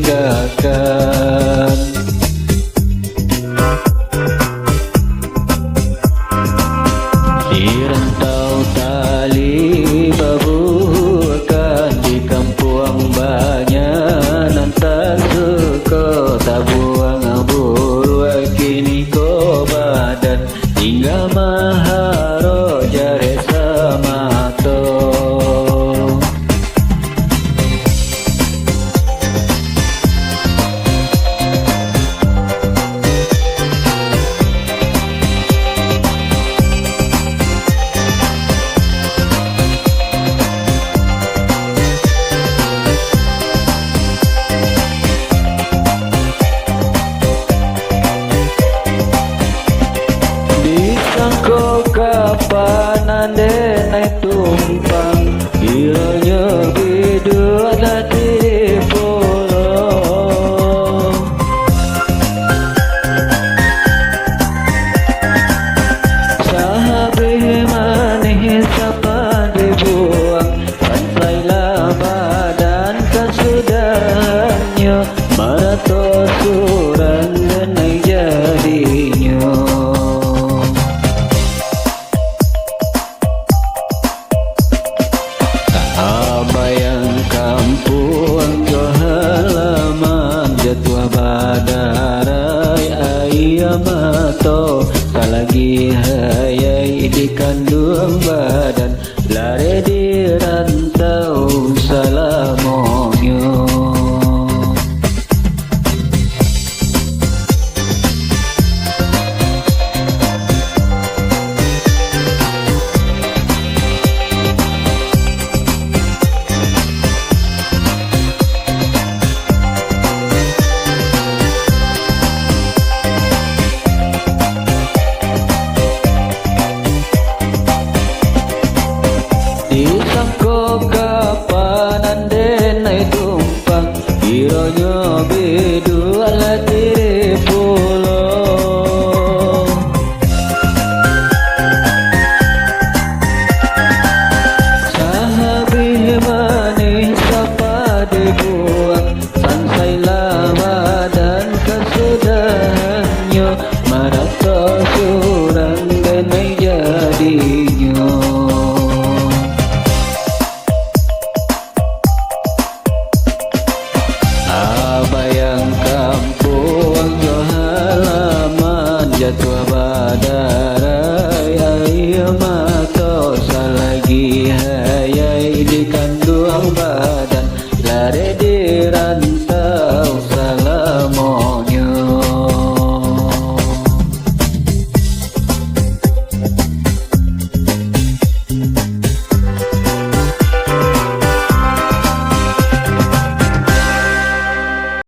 tinggalkan. Di rantau tali babukan, di kampung banyak nantak suka tabuang buru kini ko badan hingga maharo jare samato. Disangko kapan ande naik tumpang, kiranya bidua dati pulau. Sahabe manis apa dibuang, sampailah badan kesudahannya, marato surang naik jadinya. Bayang kampung jo halaman jatua badarai ayamato, salagi hayai di kandung badan, lare di rantau salamonyo. Disangko kapan ande naik tumpang, kiranya bidua lati